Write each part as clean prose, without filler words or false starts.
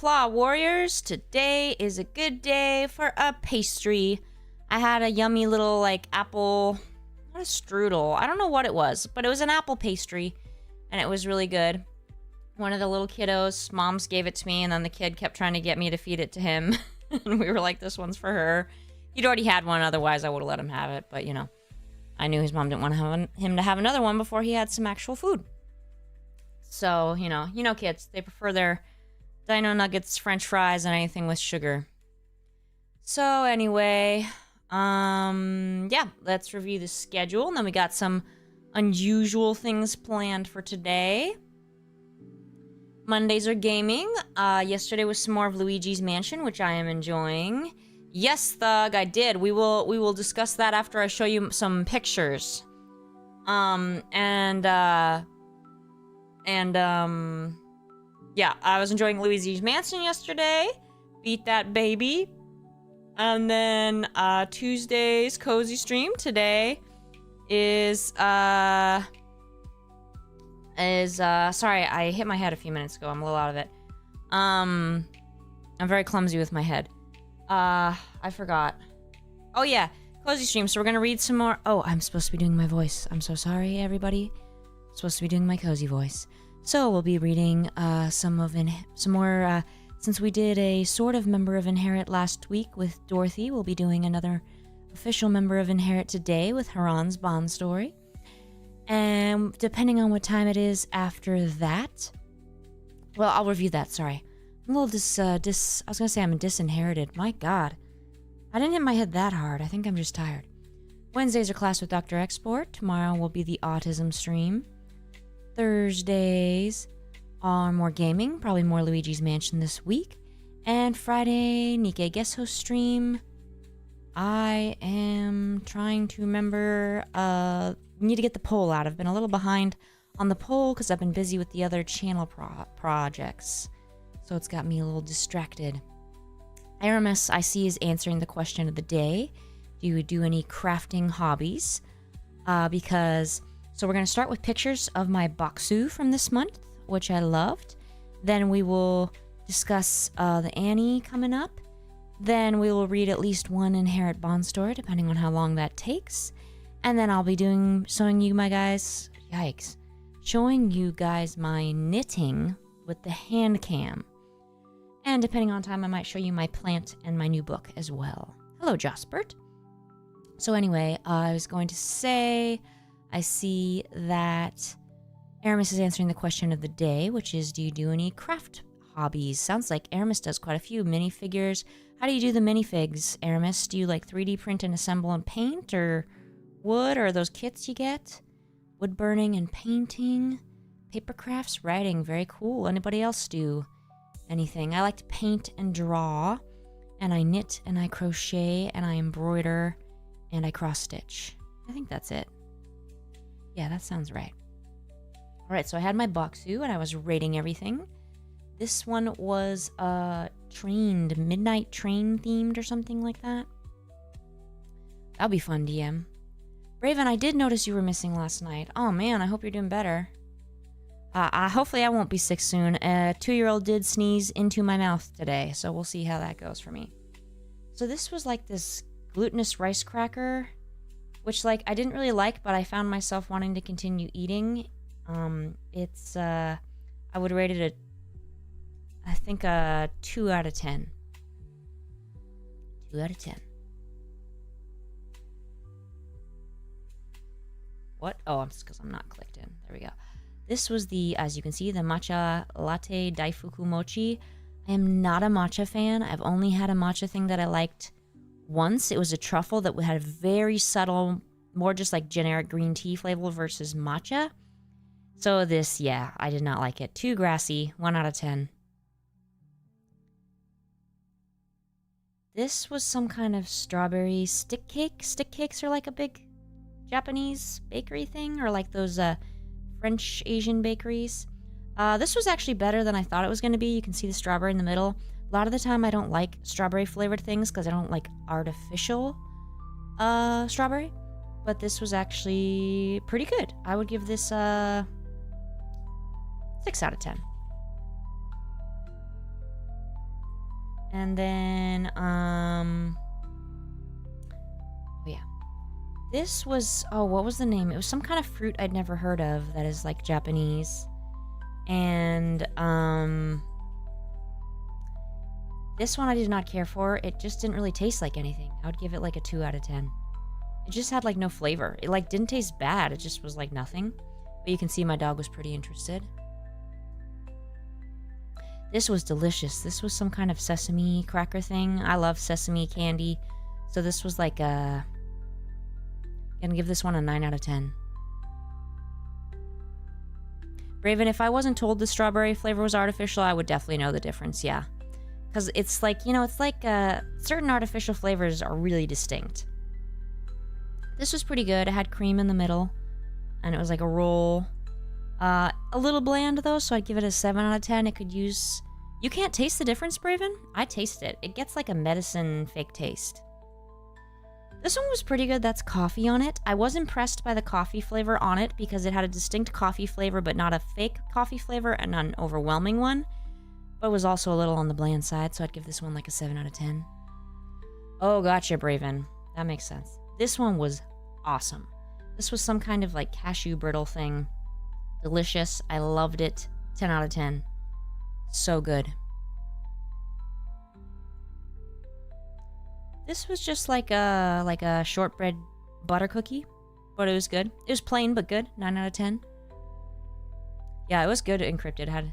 Claw Warriors. Today is a good day for a pastry. I had a yummy little, like, apple, not a strudel. I don't know what it was, but it was an apple pastry, and it was really good. One of the little kiddos, moms gave it to me, and then the kid kept trying to get me to feed it to him. And we were like, this one's for her. He'd already had one, otherwise I would have let him have it, but, you know. I knew his mom didn't want him to have another one before he had some actual food. So, you know kids, they prefer their Dino Nuggets, French fries, and anything with sugar. So anyway, yeah, let's review the schedule. And then we got some unusual things planned for today. Mondays are gaming. Yesterday was some more of Luigi's Mansion, which I am enjoying. Yes, Thug, I did. We will discuss that after I show you some pictures. Yeah, I was enjoying Luigi's Mansion yesterday. Beat that baby. And then Tuesday's cozy stream today is sorry, I hit my head a few minutes ago. I'm a little out of it. I'm very clumsy with my head. I forgot. Oh yeah, cozy stream. So we're gonna read some more. Oh, I'm supposed to be doing my voice. I'm so sorry, everybody. I'm supposed to be doing my cozy voice. So we'll be reading some more. Since we did a sort of member of Inherit last week with Dorothy, we'll be doing another official member of Inherit today with Haran's Bond story. And depending on what time it is after that, well, I'll review that. Sorry, I'm a little I was gonna say I'm disinherited. My God, I didn't hit my head that hard. I think I'm just tired. Wednesdays are class with Dr. Export. Tomorrow will be the autism stream. Thursdays are more gaming, probably more Luigi's Mansion this week. And Friday, Nikke guest host stream. I am trying to remember, need to get the poll out. I've been a little behind on the poll because I've been busy with the other channel projects. So it's got me a little distracted. Aramis, I see, is answering the question of the day. Do you do any crafting hobbies? So we're going to start with pictures of my boxu from this month, which I loved. Then we will discuss the Annie coming up. Then we will read at least one Inherit Bond story, depending on how long that takes. And then I'll be showing you guys my knitting with the HANDCAM. And depending on time, I might show you my plant and my new book as well. Hello, Jospert. So anyway, I was going to say, I see that Aramis is answering the question of the day, which is, do you do any craft hobbies? Sounds like Aramis does quite a few minifigures. How do you do the minifigs, Aramis? Do you like 3D print and assemble and paint, or wood, or those kits you get? Wood burning and painting, paper crafts, writing, very cool. Anybody else do anything? I like to paint and draw, and I knit and I crochet and I embroider and I cross stitch. I think that's it. Yeah, that sounds right. Alright, so I had my boxu and I was rating everything. This one was midnight train themed or something like that. That'll be fun, DM. Raven, I did notice you were missing last night. Oh man, I hope you're doing better. Hopefully I won't be sick soon. A 2-year-old did sneeze into my mouth today, so we'll see how that goes for me. So this was like this glutinous rice cracker, which like I didn't really like, but I found myself wanting to continue eating. I would rate it I think a 2 out of 10. 2 out of 10. What? Oh, it's because I'm not clicked in. There we go. This was as you can see, the matcha latte daifuku mochi. I am not a matcha fan. I've only had a matcha thing that I liked once. It was a truffle that had a very subtle, more just like generic green tea flavor versus matcha. So this, yeah, I did not like it. Too grassy. 1 out of 10. This was some kind of strawberry stick cake. Stick cakes are like a big Japanese bakery thing, or like those French Asian bakeries. This was actually better than I thought it was going to be. You can see the strawberry in the middle. A lot of the time I don't like strawberry flavored things because I don't like artificial strawberry. But this was actually pretty good. I would give this 6 out of 10. And then, oh yeah. This was, oh, what was the name? It was some kind of fruit I'd never heard of that is like Japanese. And, this one I did not care for. It just didn't really taste like anything. I would give it like a 2 out of 10. It just had like no flavor. It like didn't taste bad. It just was like nothing. But you can see my dog was pretty interested. This was delicious. This was some kind of sesame cracker thing. I love sesame candy. So this was like a... I'm gonna give this one a 9 out of 10. Braven, if I wasn't told the strawberry flavor was artificial, I would definitely know the difference, yeah. Because it's like, you know, it's like certain artificial flavors are really distinct. This was pretty good. It had cream in the middle. And it was like a roll. A little bland, though, so I'd give it a 7 out of 10. It could use... You can't taste the difference, Braven? I taste it. It gets like a medicine fake taste. This one was pretty good. That's coffee on it. I was impressed by the coffee flavor on it because it had a distinct coffee flavor, but not a fake coffee flavor and not an overwhelming one. But it was also a little on the bland side, so I'd give this one like a 7 out of 10. Oh, gotcha, Braven. That makes sense. This one was awesome. This was some kind of like cashew brittle thing. Delicious. I loved it. 10 out of 10. So good. This was just like a shortbread butter cookie, but it was good. It was plain but good. 9 out of 10. Yeah, it was good encrypted. It had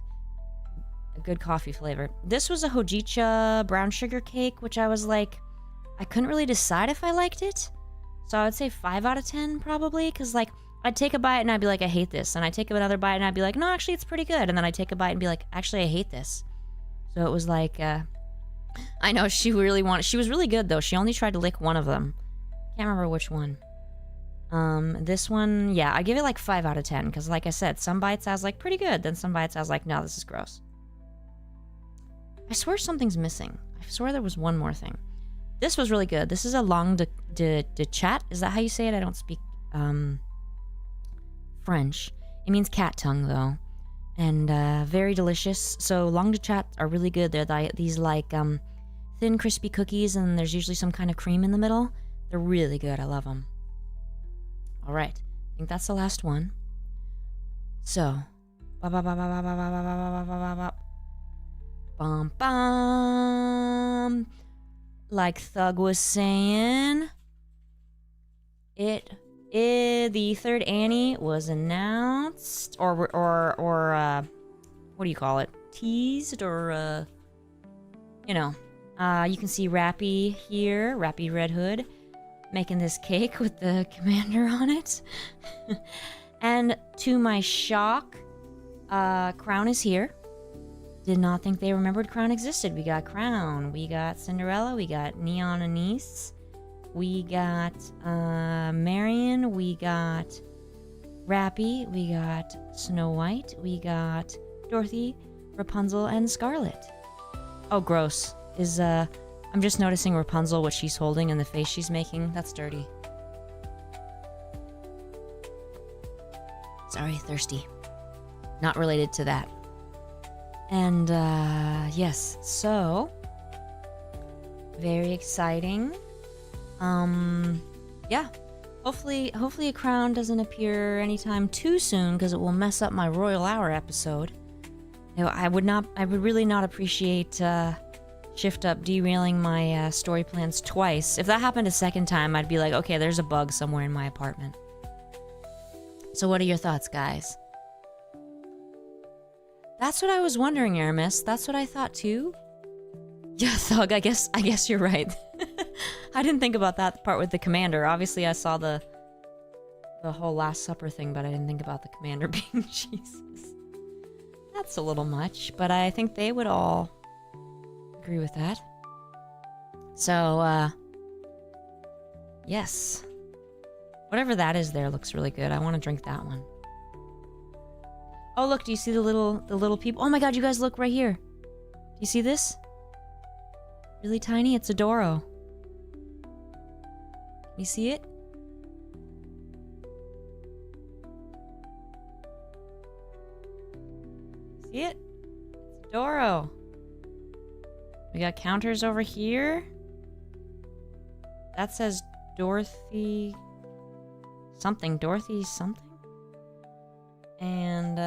a good coffee flavor. This was a hojicha brown sugar cake, which I was like, I couldn't really decide if I liked it. So I would say 5 out of 10 probably, because like I'd take a bite and I'd be like, I hate this. And I'd take another bite and I'd be like, no, actually it's pretty good. And then I'd take a bite and be like, actually I hate this. So it was like, I know she was really good though. She only tried to lick one of them. Can't remember which one. This one, yeah, I give it like 5 out of 10. Because like I said, some bites I was like, pretty good. Then some bites I was like, no, this is gross. I swear something's missing. I swear there was one more thing. This was really good. This is a langue de chat. Is that how you say it? I don't speak French. It means cat tongue though. And very delicious. So langue de chat are really good. They're these like thin crispy cookies and there's usually some kind of cream in the middle. They're really good. I love them. All right. I think that's the last one. So. Bum bum. Like Thug was saying, the third Annie was announced, or what do you call it? Teased, or you know, you can see Rappy here, Rappy Red Hood, making this cake with the commander on it, and to my shock, Crown is here. Did not think they remembered Crown existed. We got Crown, we got Cinderella, we got Neon Anise, we got Marion, we got Rappy, we got Snow White, we got Dorothy, Rapunzel, and Scarlet. Oh, gross. I'm just noticing Rapunzel, what she's holding and the face she's making. That's dirty. Sorry, thirsty. Not related to that. And, yes, so, very exciting. Yeah, hopefully a crown doesn't appear anytime too soon, because it will mess up my Royal Hour episode. You know, I would really not appreciate, Shift Up derailing my, story plans twice. If that happened a second time, I'd be like, okay, there's a bug somewhere in my apartment. So what are your thoughts, guys? That's what I was wondering, Aramis. That's what I thought too. Yeah, Thug, I guess you're right. I didn't think about that part with the commander. Obviously, I saw the whole Last Supper thing, but I didn't think about the commander being Jesus. That's a little much, but I think they would all agree with that. So, yes. Whatever that is there looks really good. I want to drink that one. Oh, look, do you see the little people? Oh my god, you guys look right here. Do you see this? Really tiny? It's a Doro. You see it? See it? It's a Doro. We got counters over here. That says Dorothy something. Dorothy something. And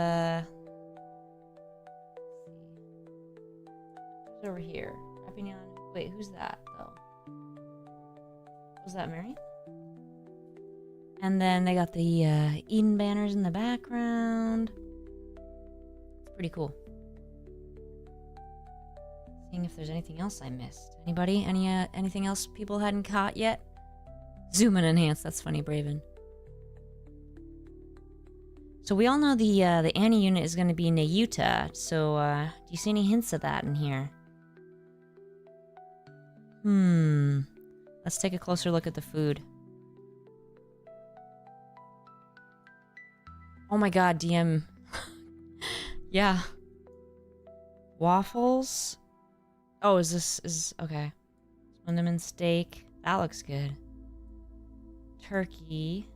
who's over here? Wait, who's that though? Was that Mary? And then they got the Eden banners in the background. It's pretty cool. Seeing if there's anything else I missed. Anybody? Anything else people hadn't caught yet? Zoom and enhance. That's funny, Braven. So we all know the Annie unit is going to be Nayuta. So do you see any hints of that in here? Let's take a closer look at the food. Oh my god, DM. Yeah. Waffles. Oh, okay. Cinnamon steak. That looks good. Turkey.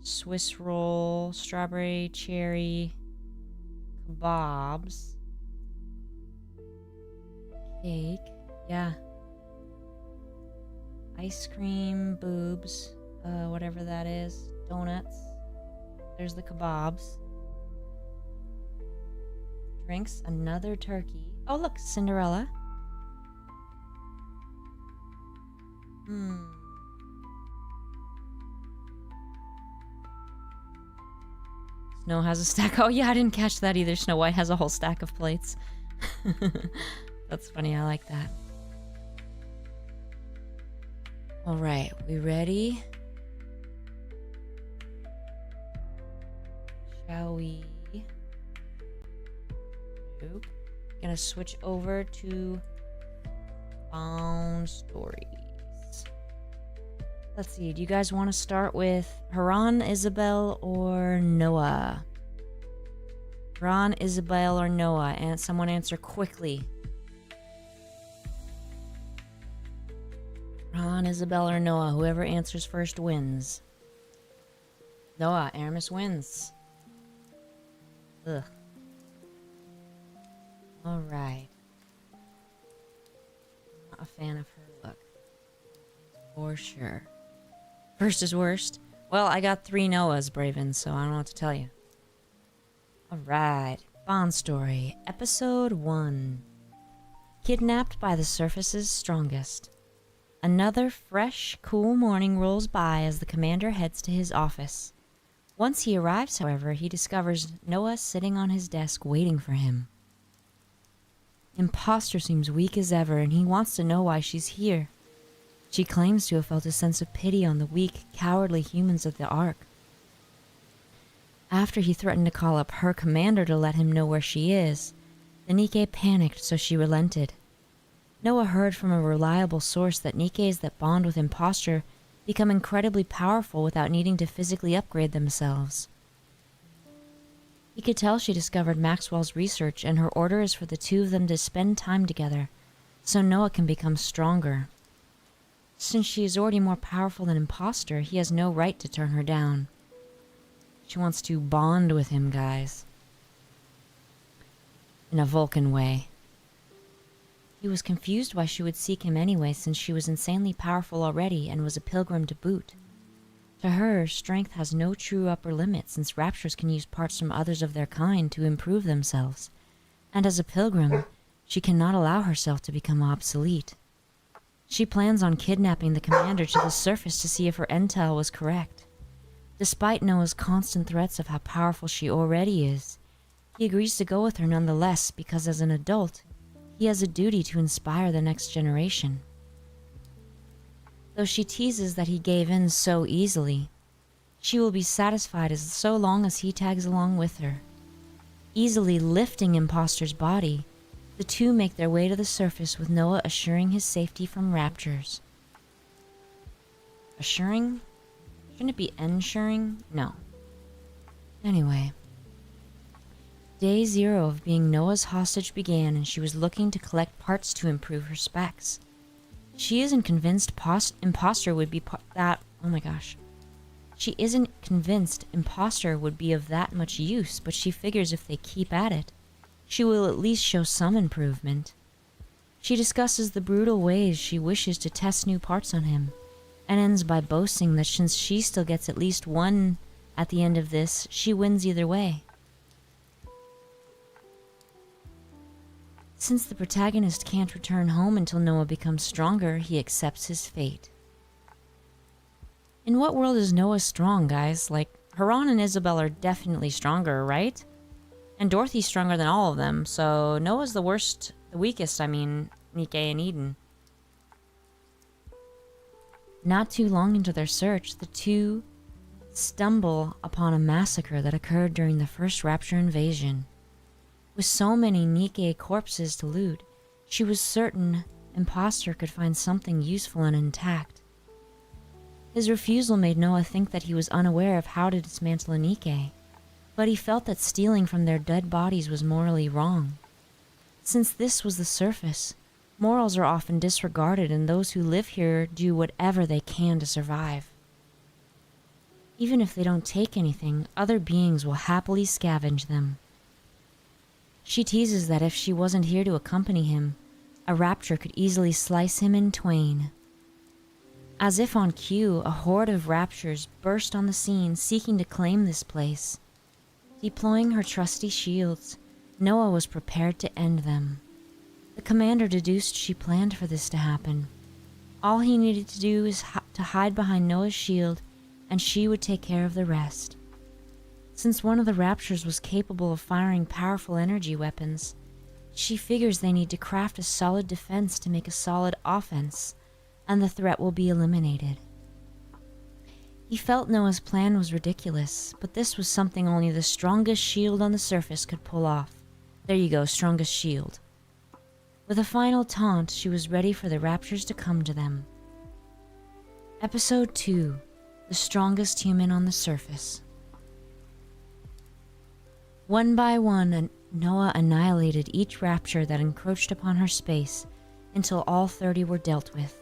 Swiss roll. Strawberry, cherry. Kebabs. Cake. Yeah. Ice cream, boobs. Whatever that is. Donuts. There's the kebabs. Drinks. Another turkey. Oh, look, Cinderella. Snow has a stack. Oh, yeah, I didn't catch that either. Snow White has a whole stack of plates. That's funny. I like that. All right, we ready? Shall we? Nope. Gonna switch over to Found Stories. Let's see. Do you guys want to start with Haran, Isabel, or Noah? Haran, Isabel, or Noah? And someone answer quickly. Haran, Isabel, or Noah? Whoever answers first wins. Noah, Aramis wins. Ugh. Alright. Not a fan of her look. For sure. First is worst. Well, I got 3 Noahs, Braven, so I don't know what to tell you. Alright. Bond Story. Episode 1. Kidnapped by the surface's strongest. Another fresh, cool morning rolls by as the commander heads to his office. Once he arrives, however, he discovers Noah sitting on his desk waiting for him. Imposter seems weak as ever, and he wants to know why she's here. She claims to have felt a sense of pity on the weak, cowardly humans of the Ark. After he threatened to call up her commander to let him know where she is, the Nikke panicked, so she relented. Noah heard from a reliable source that Nikkes that bond with imposter become incredibly powerful without needing to physically upgrade themselves. He could tell she discovered Maxwell's research, and her order is for the two of them to spend time together, so Noah can become stronger. Since she is already more powerful than imposter, he has no right to turn her down. She wants to bond with him, guys. In a Vulcan way. He was confused why she would seek him anyway, since she was insanely powerful already and was a pilgrim to boot. To her, strength has no true upper limit, since raptors can use parts from others of their kind to improve themselves. And as a pilgrim, she cannot allow herself to become obsolete. She plans on kidnapping the commander to the surface to see if her intel was correct. Despite Noah's constant threats of how powerful she already is, he agrees to go with her nonetheless because as an adult, he has a duty to inspire the next generation. Though she teases that he gave in so easily, she will be satisfied as so long as he tags along with her. Easily lifting Imposter's body, the two make their way to the surface with Noah assuring his safety from raptors. Assuring? Shouldn't it be ensuring? No. Anyway. Day 0 of being Noah's hostage began, and she was looking to collect parts to improve her specs. She isn't convinced imposter would be oh my gosh. She isn't convinced imposter would be of that much use, but she figures if they keep at it, she will at least show some improvement. She discusses the brutal ways she wishes to test new parts on him, and ends by boasting that since she still gets at least one at the end of this, she wins either way. Since the protagonist can't return home until Noah becomes stronger, he accepts his fate. In what world is Noah strong, guys? Like, Haran and Isabel are definitely stronger, right? And Dorothy's stronger than all of them, so Noah's the weakest, Nikke and Eden. Not too long into their search, the two stumble upon a massacre that occurred during the first Rapture invasion. With so many Nikke corpses to loot, she was certain Imposter could find something useful and intact. His refusal made Noah think that he was unaware of how to dismantle a Nikke, but he felt that stealing from their dead bodies was morally wrong. Since this was the surface, morals are often disregarded and those who live here do whatever they can to survive. Even if they don't take anything, other beings will happily scavenge them. She teases that if she wasn't here to accompany him, a rapture could easily slice him in twain. As if on cue, a horde of raptures burst on the scene, seeking to claim this place. Deploying her trusty shields, Noah was prepared to end them. The commander deduced she planned for this to happen. All he needed to do is to hide behind Noah's shield, and she would take care of the rest. Since one of the raptures was capable of firing powerful energy weapons, she figures they need to craft a solid defense to make a solid offense, and the threat will be eliminated. He felt Noah's plan was ridiculous, but this was something only the strongest shield on the surface could pull off. There you go, strongest shield. With a final taunt, she was ready for the raptures to come to them. Episode 2, The Strongest Human on the Surface. One by one, Noah annihilated each rapture that encroached upon her space until all 30 were dealt with.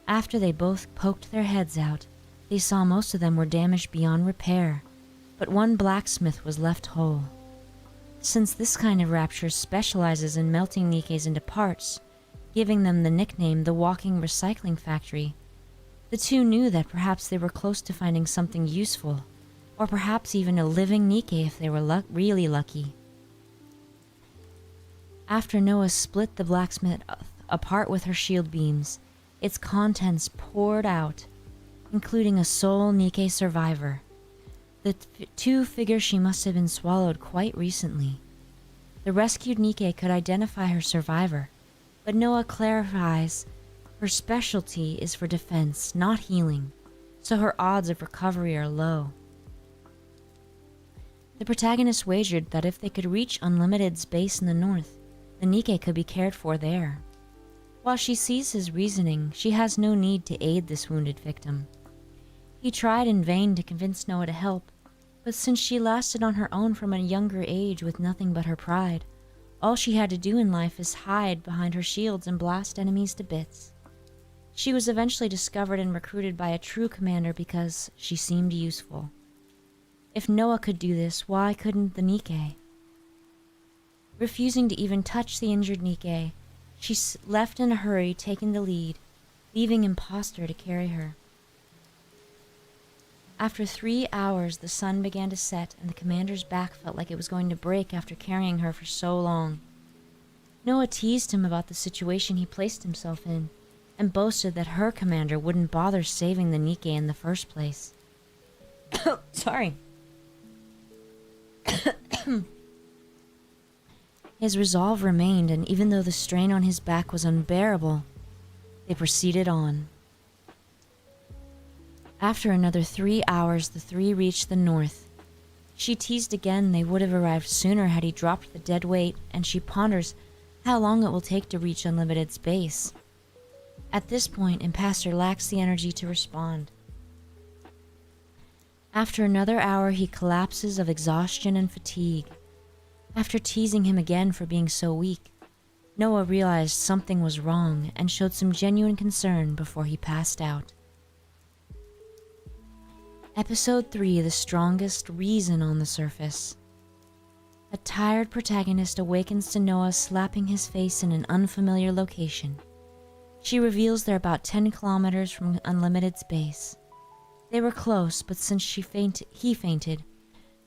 After they both poked their heads out, they saw most of them were damaged beyond repair, but one blacksmith was left whole. Since this kind of rapture specializes in melting Nikkes into parts, giving them the nickname the Walking Recycling Factory, the two knew that perhaps they were close to finding something useful, or perhaps even a living Nikke if they were really lucky. After Noah split the blacksmith apart with her shield beams, its contents poured out, including a sole Nikke survivor. The two figure she must have been swallowed quite recently. The rescued Nikke could identify her survivor, but Noah clarifies her specialty is for defense, not healing, so her odds of recovery are low. The protagonist wagered that if they could reach unlimited space in the north, the Nikke could be cared for there. While she sees his reasoning, she has no need to aid this wounded victim. He tried in vain to convince Noah to help, but since she lasted on her own from a younger age with nothing but her pride, all she had to do in life is hide behind her shields and blast enemies to bits. She was eventually discovered and recruited by a true commander because she seemed useful. If Noah could do this, why couldn't the Nikke? Refusing to even touch the injured Nikke, she left in a hurry, taking the lead, leaving Imposter to carry her. After 3 hours, the sun began to set, and the commander's back felt like it was going to break after carrying her for so long. Noah teased him about the situation he placed himself in, and boasted that her commander wouldn't bother saving the Nikke in the first place. Sorry. His resolve remained, and even though the strain on his back was unbearable, they proceeded on. After another 3 hours, the three reached the north. She teased again they would have arrived sooner had he dropped the dead weight, and she ponders how long it will take to reach unlimited space. At this point, Imposter lacks the energy to respond. After another hour, he collapses of exhaustion and fatigue. After teasing him again for being so weak, Noah realized something was wrong and showed some genuine concern before he passed out. Episode 3, The Strongest Reason on the Surface. A tired protagonist awakens to Noah slapping his face in an unfamiliar location. She reveals they're about 10 kilometers from Unlimited's base. They were close, but since he fainted,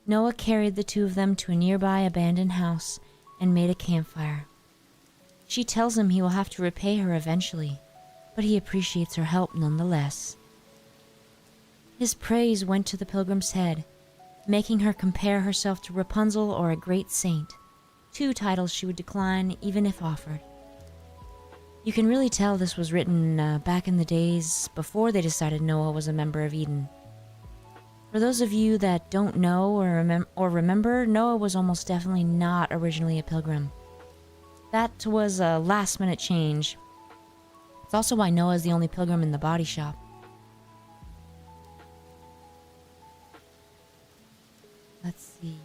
Noah carried the two of them to a nearby abandoned house and made a campfire. She tells him he will have to repay her eventually, but he appreciates her help nonetheless. His praise went to the pilgrim's head, making her compare herself to Rapunzel or a great saint, two titles she would decline even if offered. You can really tell this was written back in the days before they decided Noah was a member of Eden. For those of you that don't know or remember, Noah was almost definitely not originally a pilgrim. That was a last-minute change. It's also why Noah is the only pilgrim in the body shop. Let's see.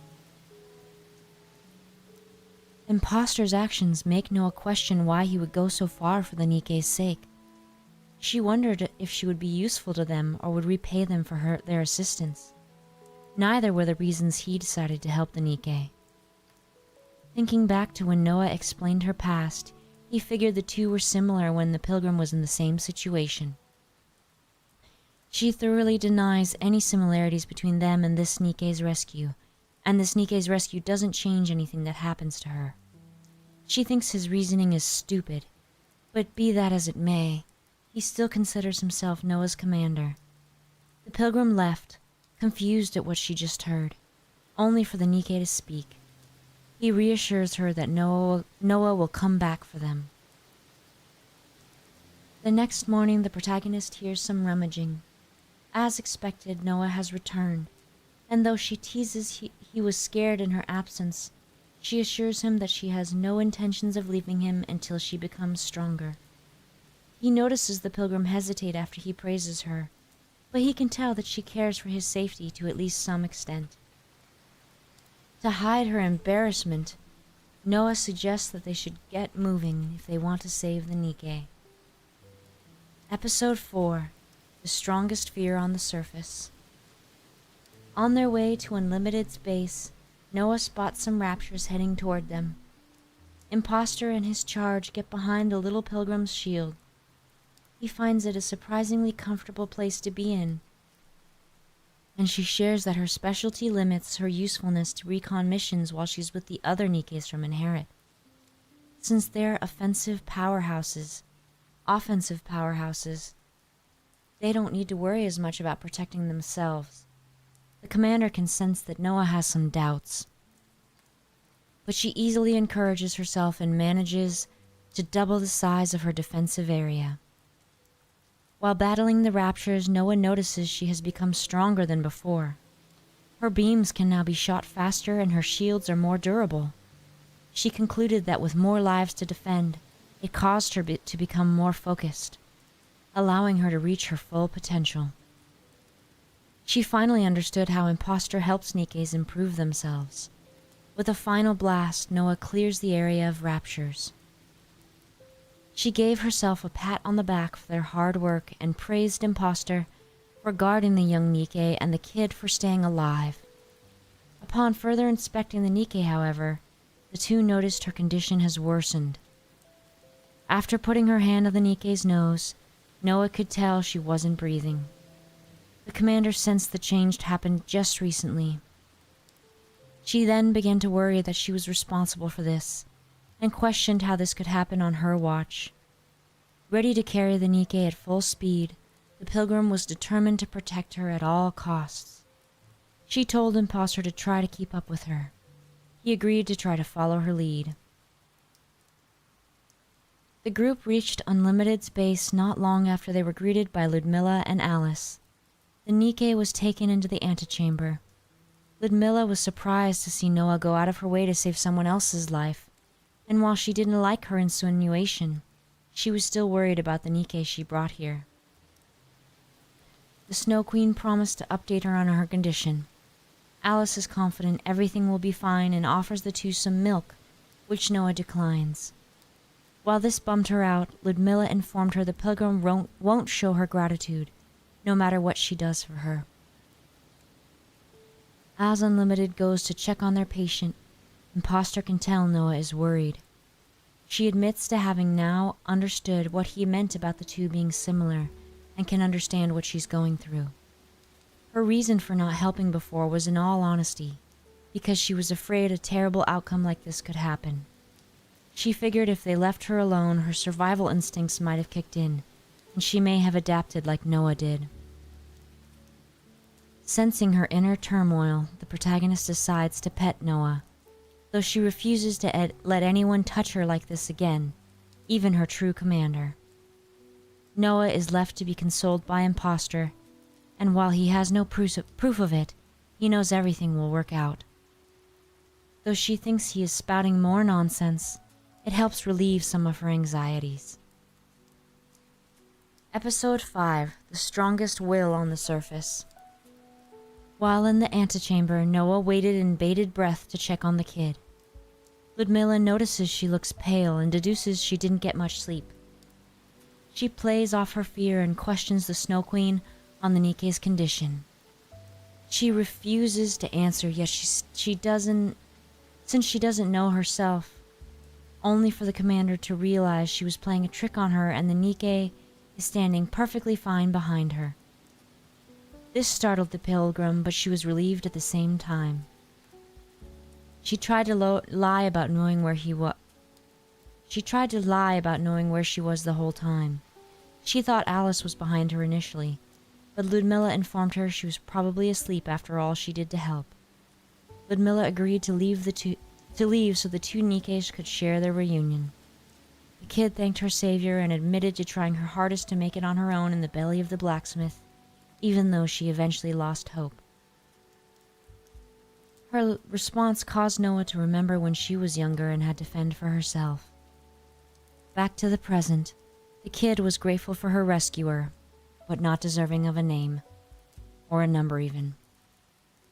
Imposter's actions make Noah question why he would go so far for the Nikke's sake. She wondered if she would be useful to them or would repay them for their assistance. Neither were the reasons he decided to help the Nikke. Thinking back to when Noah explained her past, he figured the two were similar when the pilgrim was in the same situation. She thoroughly denies any similarities between them and this Nikke's rescue, and this Nikke's rescue doesn't change anything that happens to her. She thinks his reasoning is stupid, but be that as it may, he still considers himself Noah's commander. The pilgrim left, confused at what she just heard, only for the Nikke to speak. He reassures her that Noah will come back for them. The next morning, the protagonist hears some rummaging. As expected, Noah has returned, and though she teases he was scared in her absence, she assures him that she has no intentions of leaving him until she becomes stronger. He notices the pilgrim hesitate after he praises her, but he can tell that she cares for his safety to at least some extent. To hide her embarrassment, Noah suggests that they should get moving if they want to save the Nikke. Episode 4. The Strongest Fear on the Surface. On their way to Unlimited's base, Noah spots some raptures heading toward them. Imposter and his charge get behind the little pilgrim's shield. He finds it a surprisingly comfortable place to be in, and she shares that her specialty limits her usefulness to recon missions while she's with the other Nikkes from Inherit. Since they're offensive powerhouses, they don't need to worry as much about protecting themselves. The commander can sense that Noah has some doubts, but she easily encourages herself and manages to double the size of her defensive area. While battling the raptures, Noah notices she has become stronger than before. Her beams can now be shot faster and her shields are more durable. She concluded that with more lives to defend, it caused her to become more focused, allowing her to reach her full potential. She finally understood how Imposter helps Nikkes improve themselves. With a final blast, Noah clears the area of raptures. She gave herself a pat on the back for their hard work and praised Imposter for guarding the young Nikke and the kid for staying alive. Upon further inspecting the Nikke, however, the two noticed her condition has worsened. After putting her hand on the Nikke's nose, Noah could tell she wasn't breathing. The commander sensed the change happened just recently. She then began to worry that she was responsible for this, and questioned how this could happen on her watch. Ready to carry the Nikke at full speed, the pilgrim was determined to protect her at all costs. She told Imposter to try to keep up with her. He agreed to try to follow her lead. The group reached Unlimited's base not long after they were greeted by Ludmilla and Alice. The Nikke was taken into the antechamber. Ludmilla was surprised to see Noah go out of her way to save someone else's life, and while she didn't like her insinuation, she was still worried about the Nikke she brought here. The Snow Queen promised to update her on her condition. Alice is confident everything will be fine and offers the two some milk, which Noah declines. While this bummed her out, Ludmilla informed her the pilgrim won't show her gratitude, no matter what she does for her. As Unlimited goes to check on their patient, Imposter can tell Noah is worried. She admits to having now understood what he meant about the two being similar and can understand what she's going through. Her reason for not helping before was, in all honesty, because she was afraid a terrible outcome like this could happen. She figured if they left her alone, her survival instincts might have kicked in, and she may have adapted like Noah did. Sensing her inner turmoil, the protagonist decides to pet Noah, though she refuses to let anyone touch her like this again, even her true commander. Noah is left to be consoled by Imposter, and while he has no proof of it, he knows everything will work out. Though she thinks he is spouting more nonsense, it helps relieve some of her anxieties. Episode 5, The Strongest Will on the Surface. While in the antechamber, Noah waited in bated breath to check on the kid. Ludmilla notices she looks pale and deduces she didn't get much sleep. She plays off her fear and questions the Snow Queen on the Nikke's condition. She refuses to answer, yet since she doesn't know herself, only for the commander to realize she was playing a trick on her and the Nikke is standing perfectly fine behind her. This startled the pilgrim, but she was relieved at the same time. She tried to lie about knowing where she was the whole time. She thought Alice was behind her initially, but Ludmilla informed her she was probably asleep after all she did to help. Ludmilla agreed to leave so the two Nikkes could share their reunion. The kid thanked her savior and admitted to trying her hardest to make it on her own in the belly of the blacksmith, even though she eventually lost hope. Her response caused Noah to remember when she was younger and had to fend for herself. Back to the present, the kid was grateful for her rescuer, but not deserving of a name, or a number even.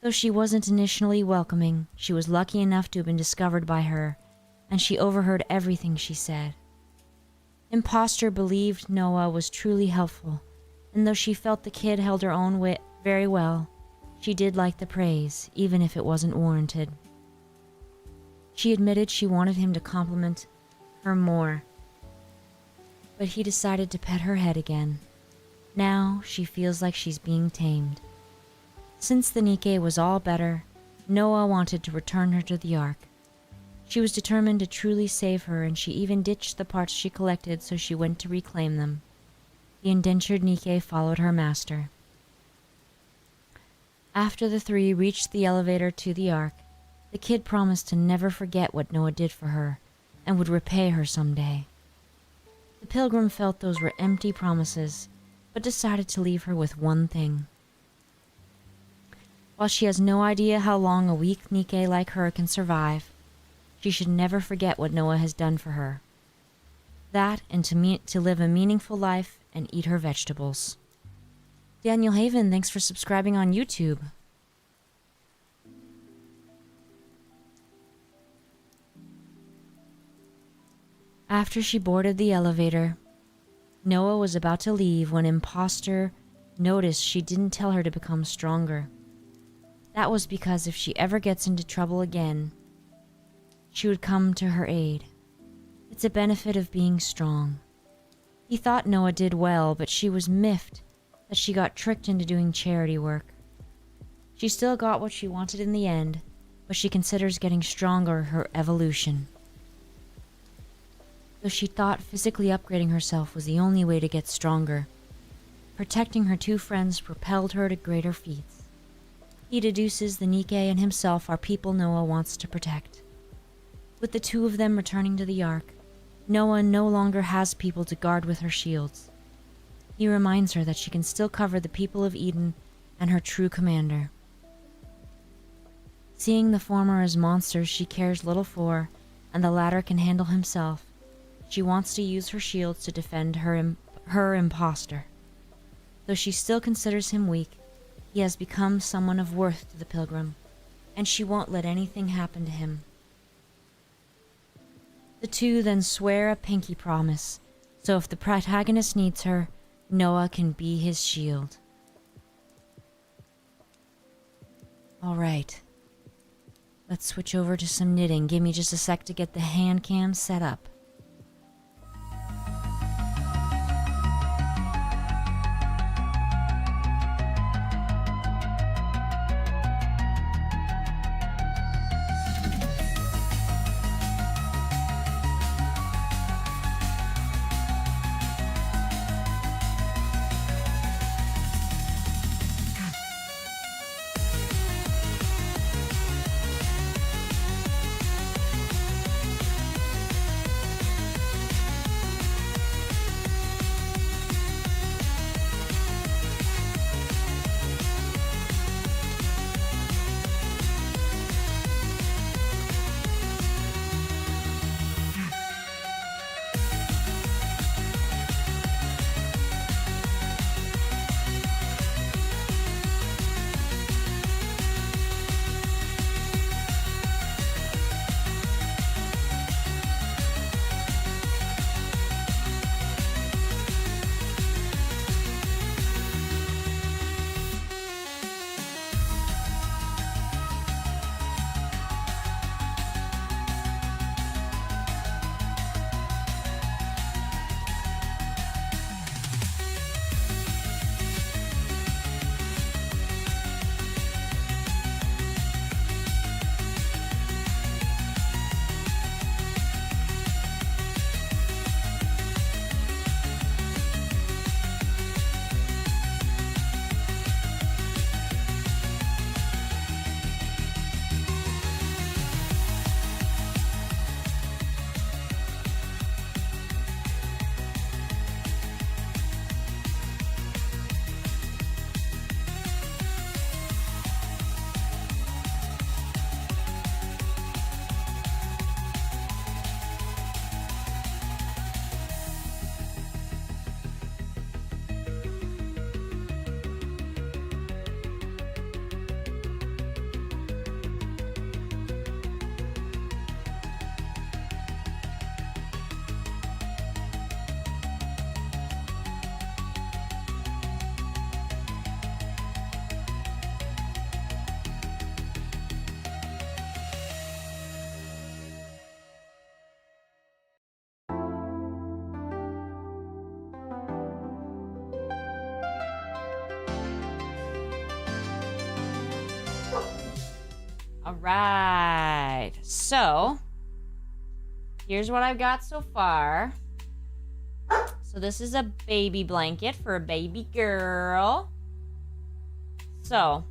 Though she wasn't initially welcoming, she was lucky enough to have been discovered by her, and she overheard everything she said. Imposter believed Noah was truly helpful, and though she felt the kid held her own wit very well, she did like the praise, even if it wasn't warranted. She admitted she wanted him to compliment her more, but he decided to pet her head again. Now she feels like she's being tamed. Since the Nikke was all better, Noah wanted to return her to the Ark. She was determined to truly save her, and she even ditched the parts she collected so she went to reclaim them. The indentured Nikke followed her master. After the three reached the elevator to the Ark, the kid promised to never forget what Noah did for her, and would repay her someday. The pilgrim felt those were empty promises, but decided to leave her with one thing. While she has no idea how long a weak Nikke like her can survive, she should never forget what Noah has done for her. That and to live a meaningful life and eat her vegetables. Daniel Haven, thanks for subscribing on YouTube. After she boarded the elevator, Noah was about to leave when Imposter noticed she didn't tell her to become stronger. That was because if she ever gets into trouble again, she would come to her aid. It's a benefit of being strong. He thought Noah did well, but she was miffed that she got tricked into doing charity work. She still got what she wanted in the end, but she considers getting stronger her evolution. Though she thought physically upgrading herself was the only way to get stronger, protecting her two friends propelled her to greater feats. He deduces the Nikke and himself are people Noah wants to protect. With the two of them returning to the Ark, Noah no longer has people to guard with her shields. He reminds her that she can still cover the people of Eden and her true commander. Seeing the former as monsters she cares little for, and the latter can handle himself, she wants to use her shields to defend her imposter. Though she still considers him weak, he has become someone of worth to the pilgrim, and she won't let anything happen to him. The two then swear a pinky promise, so if the protagonist needs her, Noah can be his shield. Alright. let's switch over to some knitting. Give me just a sec to get the hand cam set up. All right, so here's what I've got so far. So this is a baby blanket for a baby girl. So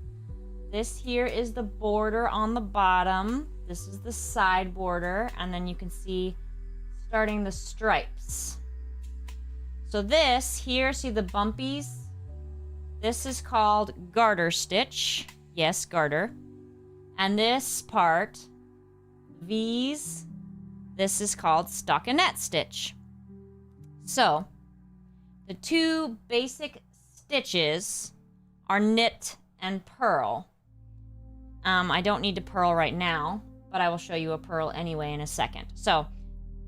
this here is the border on the bottom. This is the side border, and then you can see starting the stripes. So this here, see the bumpies? This is called garter stitch. Yes, garter. And this part, V's, this is called stockinette stitch. So, the two basic stitches are knit and purl. I don't need to purl right now, but I will show you a purl anyway in a second. So,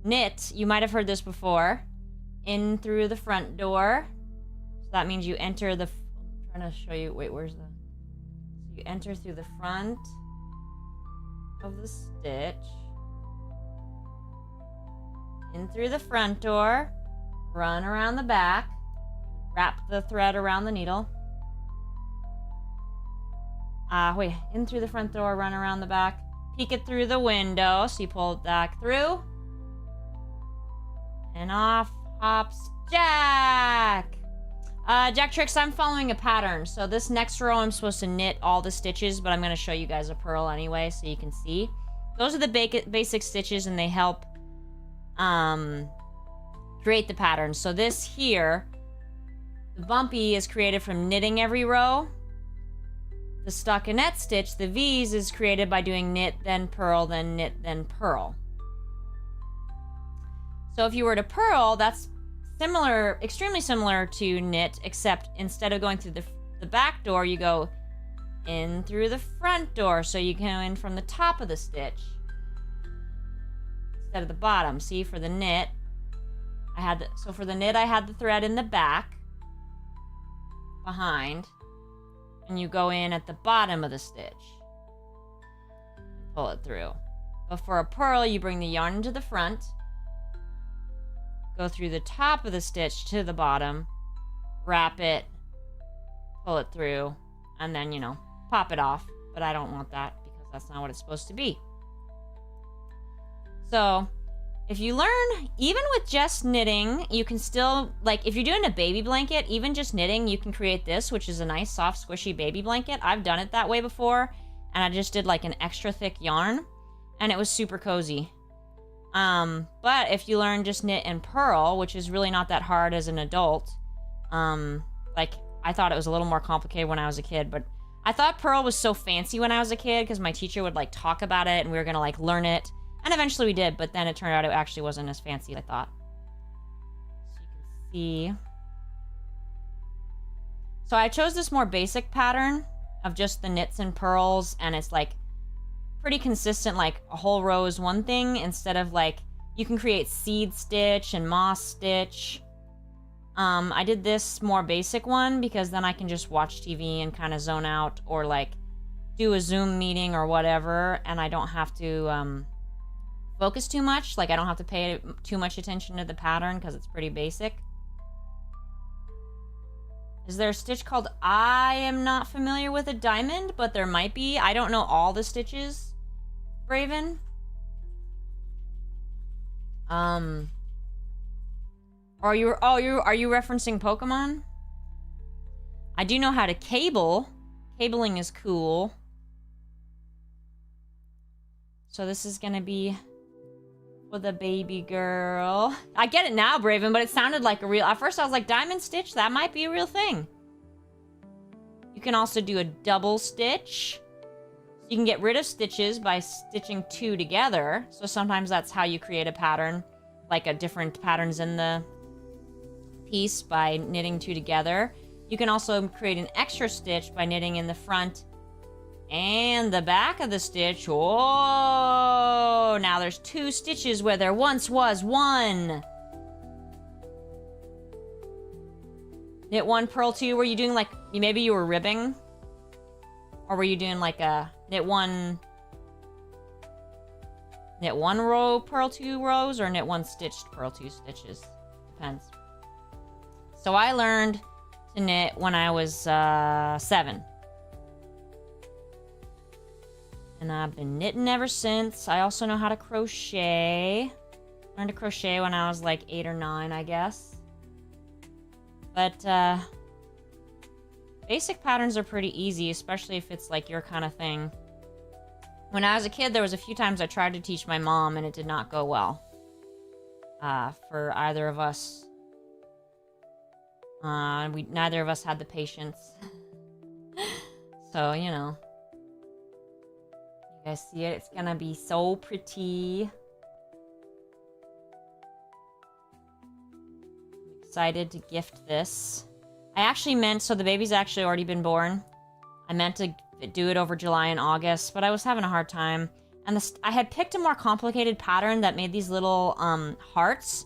knit, you might have heard this before, in through the front door. So that means you enter the, I'm trying to show you, wait, where's the, so you enter through the front of the stitch, in through the front door, run around the back, wrap the thread around the needle. Wait, in through the front door, run around the back, peek it through the window, so you pull it back through, and off hops Jack. Jack Tricks, I'm following a pattern. So this next row, I'm supposed to knit all the stitches, but I'm going to show you guys a purl anyway, so you can see. Those are the basic stitches, and they help create the pattern. So this here, the bumpy is created from knitting every row. The stockinette stitch, the V's, is created by doing knit, then purl, then knit, then purl. So if you were to purl, that's similar, extremely similar to knit, except instead of going through the back door, you go in through the front door. So you go in from the top of the stitch instead of the bottom. See, for the knit, I had the thread in the back behind, and you go in at the bottom of the stitch. pull it through. But for a pearl, you bring the yarn into the front, go through the top of the stitch to the bottom, wrap it, pull it through, and then, you know, pop it off. But I don't want that because that's not what it's supposed to be. So if you learn, even with just knitting, you can still, like, if you're doing a baby blanket, even just knitting, you can create this, which is a nice, soft, squishy baby blanket. I've done it that way before, and I just did, like, an extra thick yarn, and it was super cozy. But if you learn just knit and purl, which is really not that hard as an adult, like, I thought it was a little more complicated when I was a kid, but I thought purl was so fancy when I was a kid, because my teacher would, like, talk about it, and we were gonna, like, learn it. And eventually we did, but then it turned out it actually wasn't as fancy as I thought. So you can see. So I chose this more basic pattern of just the knits and purls, and it's like pretty consistent, like a whole row is one thing, instead of like, you can create seed stitch and moss stitch. I did this more basic one because then I can just watch TV and kind of zone out, or like do a Zoom meeting or whatever, and I don't have to, focus too much. Like, I don't have to pay too much attention to the pattern because it's pretty basic. Is there a stitch called, I am not familiar with a diamond, but there might be. I don't know all the stitches, Braven. Are you referencing Pokemon? I do know how to cable. Cabling is cool. So this is gonna be for the baby girl. I get it now, Braven, but it sounded like a real... At first I was like, diamond stitch? That might be a real thing. You can also do a double stitch. You can get rid of stitches by stitching two together. So sometimes that's how you create a pattern, like a different patterns in the piece by knitting two together. You can also create an extra stitch by knitting in the front and the back of the stitch. Oh, now there's two stitches where there once was one. Knit one, purl two. Were you doing like, maybe you were ribbing? Or were you doing like a knit one row, purl two rows, or knit one stitched, purl two stitches? Depends. So I learned to knit when I was 7. And I've been knitting ever since. I also know how to crochet. Learned to crochet when I was like 8 or 9, I guess. But basic patterns are pretty easy, especially if it's like your kind of thing. When I was a kid, there was a few times I tried to teach my mom and it did not go well. For either of us. Neither of us had the patience. So, you know. You guys see it? It's gonna be so pretty. I'm excited to gift this. I actually meant, so the baby's actually already been born. I meant to do it over July and August, but I was having a hard time. And I had picked a more complicated pattern that made these little hearts.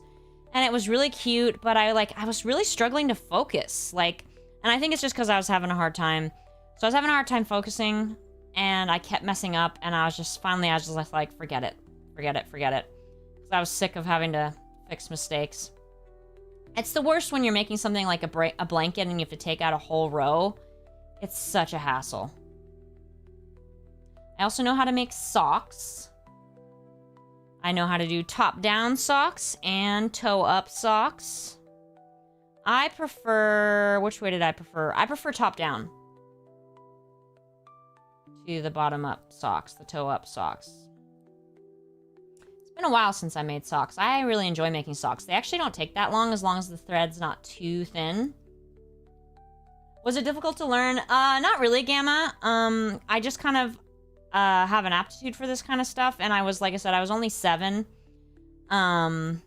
And it was really cute, but I was really struggling to focus. And I think it's just because I was having a hard time. So I was having a hard time focusing, and I kept messing up, and I was just like, forget it. Because I was sick of having to fix mistakes. It's the worst when you're making something like a blanket and you have to take out a whole row. It's such a hassle. I also know how to make socks. I know how to do top-down socks and toe-up socks. I prefer... Which way did I prefer? I prefer top-down to the bottom-up socks, the toe-up socks. It's been a while since I made socks. I really enjoy making socks. They actually don't take that long as the thread's not too thin. Was it difficult to learn? Not really, Gamma. I just kind of have an aptitude for this kind of stuff, and I was, like I said, I was only 7. And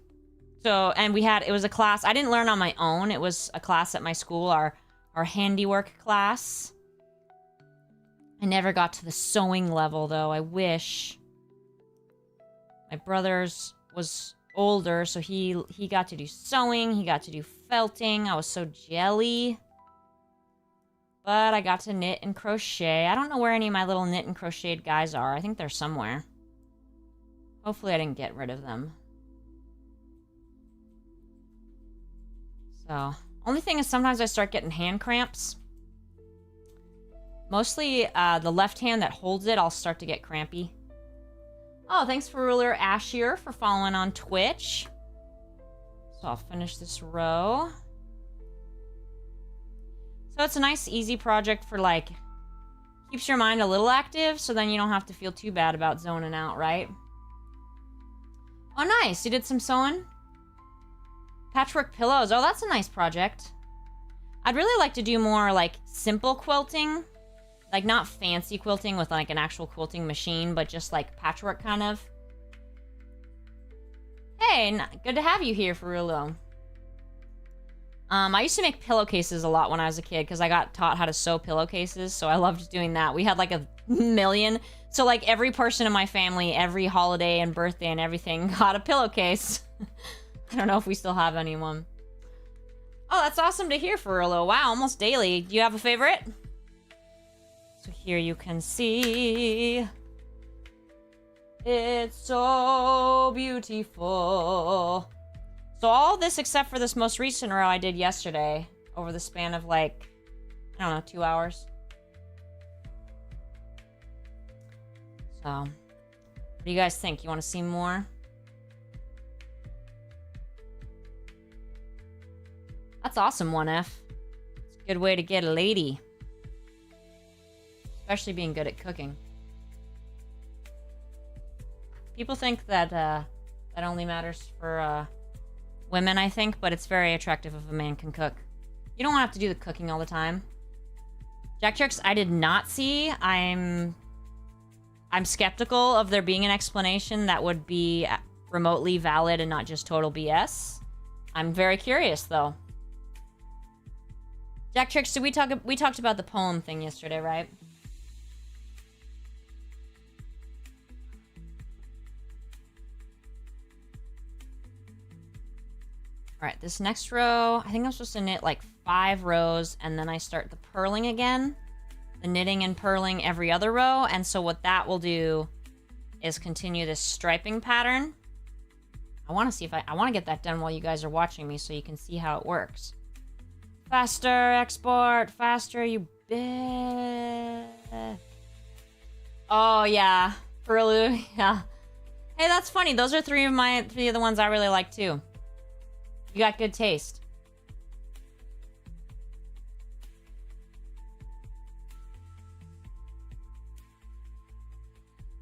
it was a class. I didn't learn on my own. It was a class at my school, our handiwork class. I never got to the sewing level, though. I wish. My brother's was older, so he got to do sewing. He got to do felting. I was so jelly. But I got to knit and crochet. I don't know where any of my little knit and crocheted guys are. I think they're somewhere. Hopefully I didn't get rid of them. So, only thing is sometimes I start getting hand cramps. Mostly the left hand that holds it, I'll start to get crampy. Oh, thanks for Ruler Ashier for following on Twitch. So I'll finish this row. So it's a nice, easy project for, like, keeps your mind a little active, so then you don't have to feel too bad about zoning out, right? Oh, nice. You did some sewing? Patchwork pillows. Oh, that's a nice project. I'd really like to do more, like, simple quilting. Like, not fancy quilting with, like, an actual quilting machine, but just, like, patchwork kind of. Hey, good to have you here, Farulo. I used to make pillowcases a lot when I was a kid because I got taught how to sew pillowcases, so I loved doing that. We had like a million. So like every person in my family, every holiday and birthday and everything got a pillowcase. I don't know if we still have anyone. Oh, that's awesome to hear, Farulo. Wow, almost daily. Do you have a favorite? So here you can see. It's so beautiful. So all this except for this most recent row I did yesterday over the span of like, I don't know, 2 hours. So, what do you guys think? You want to see more? That's awesome, 1F. It's a good way to get a lady. Especially being good at cooking. People think that that only matters for women, I think, but it's very attractive if a man can cook. You don't have to do the cooking all the time. Jack Tricks, I did not see. I'm skeptical of there being an explanation that would be remotely valid and not just total BS. I'm very curious, though. Jack Tricks, we talked about the poem thing yesterday, right? All right, this next row, I think I'm supposed to knit like 5 rows, and then I start the purling again. The knitting and purling every other row, and so what that will do is continue this striping pattern. I want to see if I want to get that done while you guys are watching me so you can see how it works. Faster, export, faster, you bitch. Oh, yeah. Furlu, yeah. Hey, that's funny. Those are three of the ones I really like, too. You got good taste.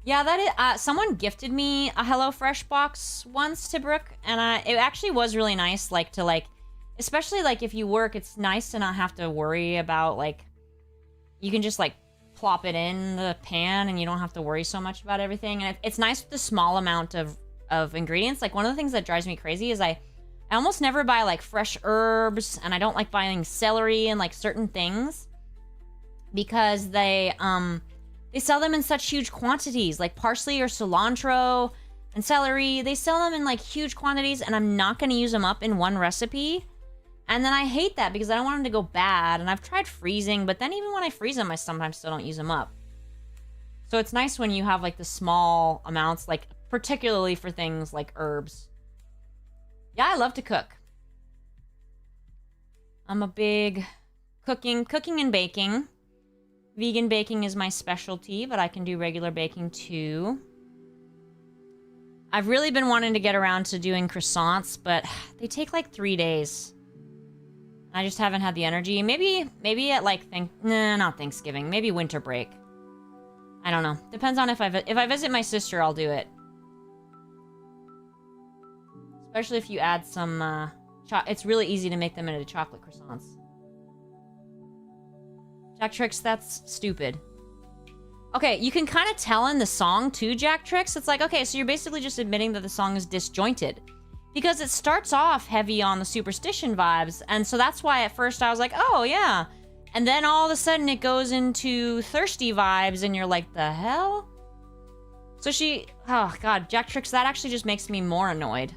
Yeah, that is. Someone gifted me a HelloFresh box once to Brooke, and it actually was really nice. Like especially like if you work, it's nice to not have to worry about like. You can just like plop it in the pan, and you don't have to worry so much about everything. And it's nice with the small amount of ingredients. Like one of the things that drives me crazy is I almost never buy like fresh herbs, and I don't like buying celery and like certain things because they sell them in such huge quantities, like parsley or cilantro and celery. They sell them in like huge quantities, and I'm not going to use them up in one recipe. And then I hate that because I don't want them to go bad. And I've tried freezing, but then even when I freeze them, I sometimes still don't use them up. So it's nice when you have like the small amounts, like particularly for things like herbs. Yeah, I love to cook. I'm a big cooking and baking. Vegan baking is my specialty, but I can do regular baking too. I've really been wanting to get around to doing croissants, but they take like 3 days. I just haven't had the energy. Maybe at like not Thanksgiving. Maybe winter break. I don't know. Depends on if I visit my sister, I'll do it. Especially if you add some, it's really easy to make them into chocolate croissants. Jack Tricks, that's stupid. Okay, you can kind of tell in the song too, Jack Tricks. It's like, okay, so you're basically just admitting that the song is disjointed. Because it starts off heavy on the superstition vibes, and so that's why at first I was like, oh yeah. And then all of a sudden it goes into thirsty vibes, and you're like, the hell? So oh god, Jack Tricks, that actually just makes me more annoyed.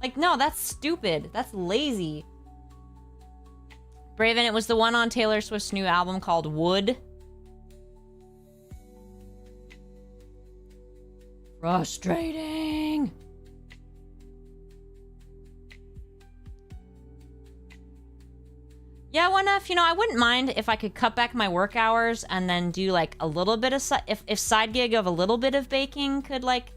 Like, no, that's stupid. That's lazy. Braven, it was the one on Taylor Swift's new album called Wood. Frustrating. Yeah, one F, you know, I wouldn't mind if I could cut back my work hours and then do like a little bit of if side gig of a little bit of baking could like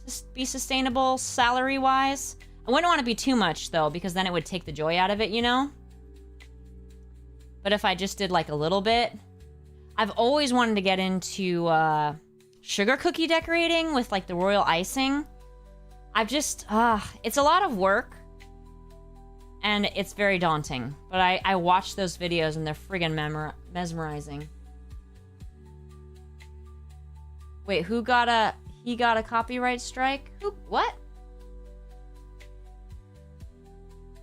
just be sustainable salary wise. I wouldn't want to be too much though, because then it would take the joy out of it, you know? But if I just did like a little bit, I've always wanted to get into sugar cookie decorating with like the royal icing. I've just, it's a lot of work. And it's very daunting. But I watch those videos and they're friggin' mesmerizing. Wait, he got a copyright strike? What?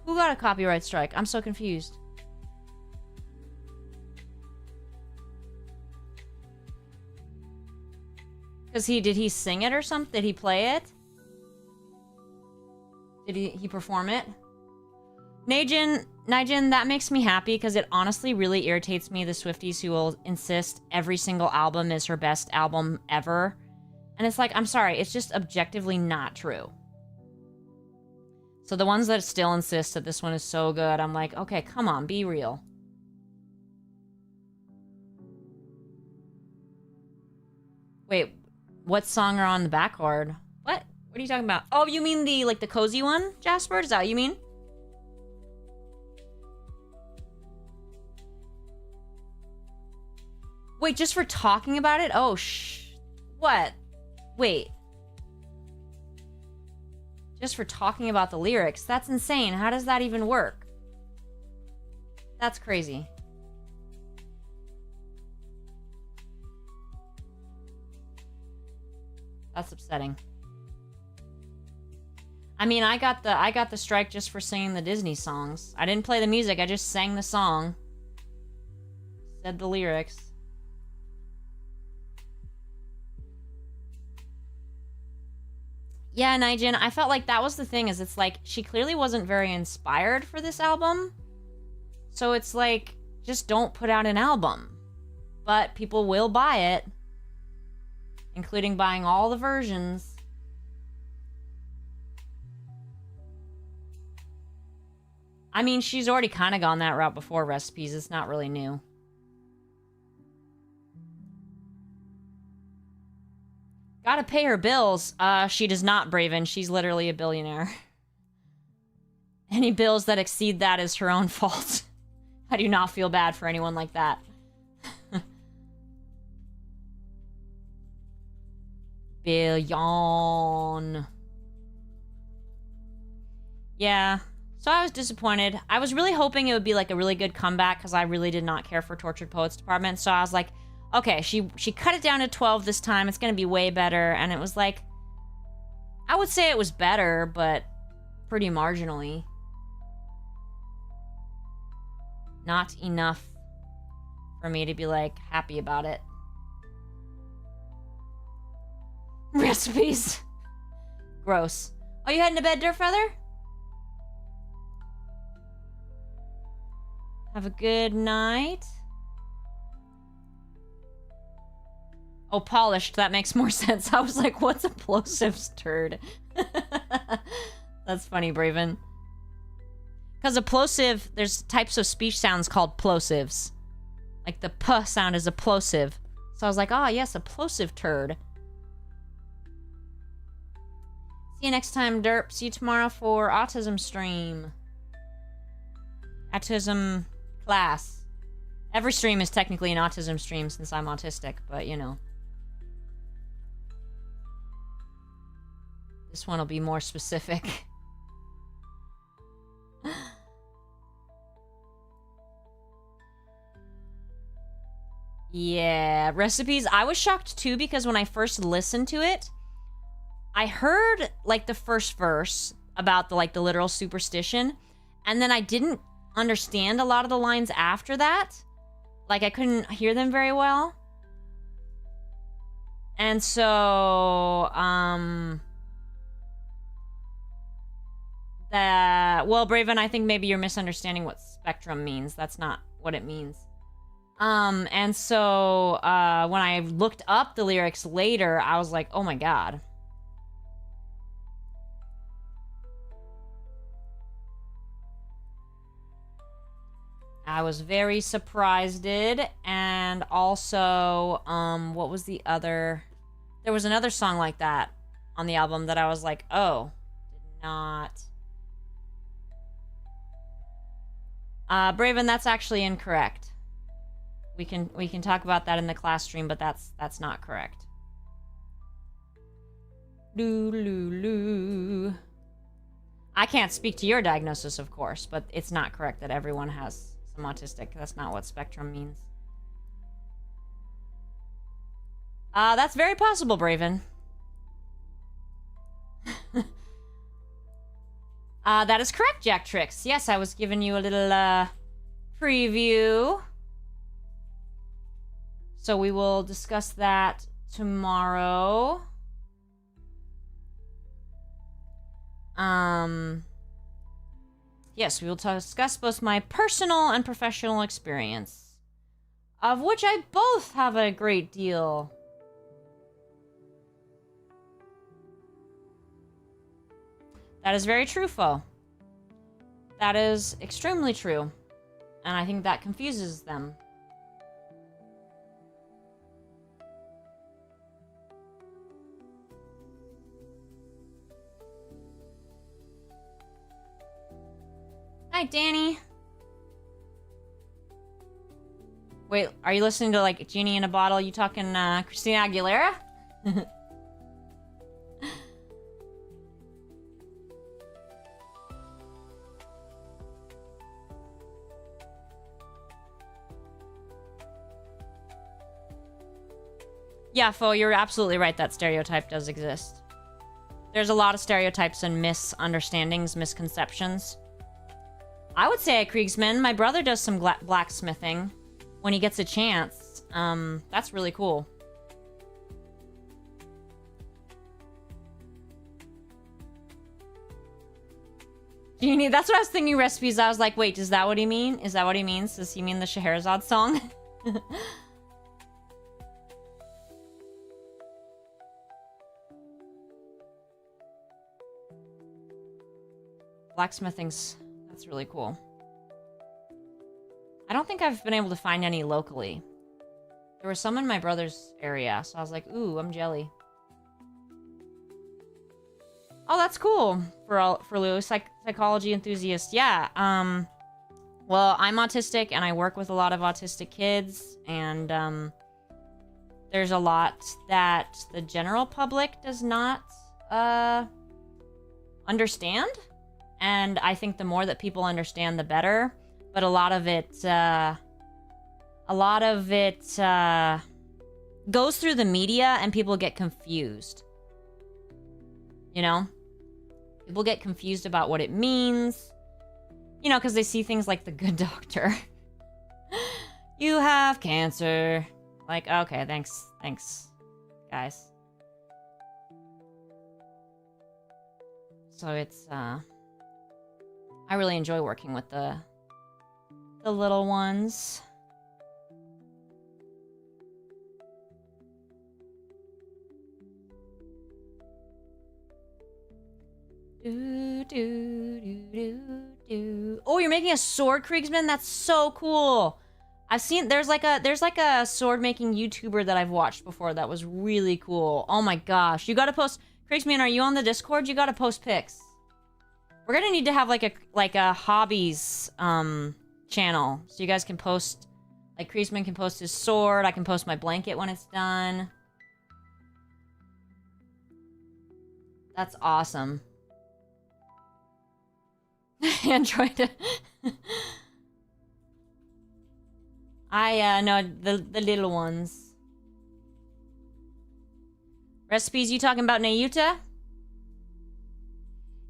Who got a copyright strike? I'm so confused. Did he sing it or something? Did he play it? Did he perform it? Nijin, that makes me happy because it honestly really irritates me, the Swifties who will insist every single album is her best album ever. And it's like, I'm sorry, it's just objectively not true. So the ones that still insist that this one is so good, I'm like, okay, come on, be real. Wait, what song are on the back card? What? What are you talking about? Oh, you mean the, like, the cozy one, Jasper? Is that what you mean? Wait, just for talking about it? Oh, what? Wait. Just for talking about the lyrics? That's insane. How does that even work? That's crazy. That's upsetting. I mean, I got the strike just for singing the Disney songs. I didn't play the music, I just sang the song. Said the lyrics. Yeah, Nijin, I felt like that was the thing, is it's like, she clearly wasn't very inspired for this album. So it's like, just don't put out an album. But people will buy it. Including buying all the versions. I mean, she's already kind of gone that route before Recipes. It's not really new. Gotta pay her bills. She does not, Braven. She's literally a billionaire. Any bills that exceed that is her own fault. I do not feel bad for anyone like that. Billion. Yeah. So I was disappointed. I was really hoping it would be like a really good comeback because I really did not care for Tortured Poets Department. So I was like, okay, she cut it down to 12 this time. It's going to be way better. And it was like, I would say it was better, but pretty marginally. Not enough for me to be like happy about it. Recipes. Gross. Oh, you heading to bed, Dirt Feather? Have a good night. Oh, polished. That makes more sense. I was like, what's a plosives turd? That's funny, Braven. Because a plosive, there's types of speech sounds called plosives. Like the p sound is a plosive. So I was like, oh, yes, a plosive turd. See you next time, Derp. See you tomorrow for autism stream. Autism class. Every stream is technically an autism stream since I'm autistic, but you know. This one will be more specific. Yeah, Recipes. I was shocked too because when I first listened to it, I heard like the first verse about the like the literal superstition, and then I didn't understand a lot of the lines after that. Like I couldn't hear them very well. And so Well, Braven, I think maybe you're misunderstanding what spectrum means. That's not what it means. And so, when I looked up the lyrics later, I was like, oh my god. I was very surprised, and also, what was the other... There was another song like that on the album that I was like, oh, did not... Braven, that's actually incorrect. We can talk about that in the class stream, but that's not correct. Loo. I can't speak to your diagnosis, of course, but it's not correct that everyone has some autistic. That's not what spectrum means. That's very possible, Braven. That is correct, Jack Tricks. Yes, I was giving you a little, preview. So we will discuss that tomorrow. Yes, we will discuss both my personal and professional experience, of which I both have a great deal. That is very true, Fo. That is extremely true. And I think that confuses them. Hi, Danny. Wait, are you listening to, like, Genie in a Bottle? You talking, Christina Aguilera? Yeah, Fo, you're absolutely right. That stereotype does exist. There's a lot of stereotypes and misunderstandings, misconceptions. I would say at Kriegsman, my brother does some blacksmithing when he gets a chance. That's really cool. Genie, that's what I was thinking recipes. I was like, wait, is that what he mean? Is that what he means? Does he mean the Scheherazade song? Blacksmithing's... That's really cool. I don't think I've been able to find any locally. There were some in my brother's area, so I was like, ooh, I'm jelly. Oh, that's cool for Lou, psychology enthusiast. Yeah, well, I'm autistic and I work with a lot of autistic kids, and there's a lot that the general public does not understand. And I think the more that people understand, the better. But a lot of it goes through the media and people get confused. You know? People get confused about what it means. You know, because they see things like The Good Doctor. You have cancer. Like, okay, thanks, guys. So it's, I really enjoy working with the little ones. Oh, you're making a sword, Kriegsman? That's so cool. I've seen there's like a sword making YouTuber that I've watched before that was really cool. Oh my gosh. You gotta post, Kriegsman, are you on the Discord? You gotta post pics. We're gonna need to have like a hobbies channel, so you guys can post, like Kriegsman can post his sword, I can post my blanket when it's done. That's awesome. Android. I know the little ones. Recipes, you talking about Nayuta?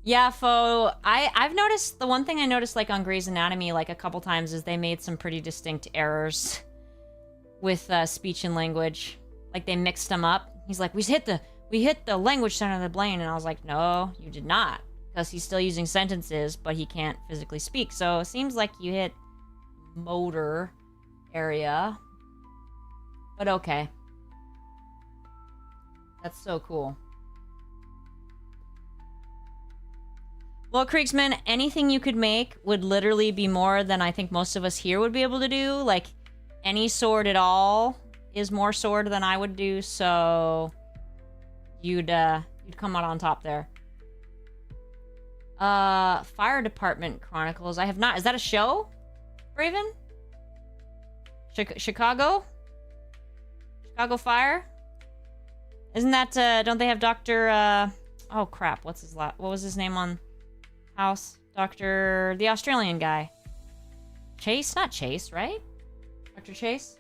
Yeah, Fo, I've noticed, the one thing I noticed like on Grey's Anatomy like a couple times is they made some pretty distinct errors with speech and language. Like they mixed them up. He's like, we hit the language center of the brain, and I was like, no, you did not. because he's still using sentences, but he can't physically speak. So it seems like you hit motor area. But okay. That's so cool. Well, Creeksman, anything you could make would literally be more than I think most of us here would be able to do. Like, any sword at all is more sword than I would do, so you'd come out on top there. Fire Department Chronicles. I have not. Is that a show, Raven? Chicago? Chicago Fire? Isn't that, don't they have Dr. Oh crap, what was his name on House? Dr. the Australian guy. Chase? Not Chase, right? Dr. Chase?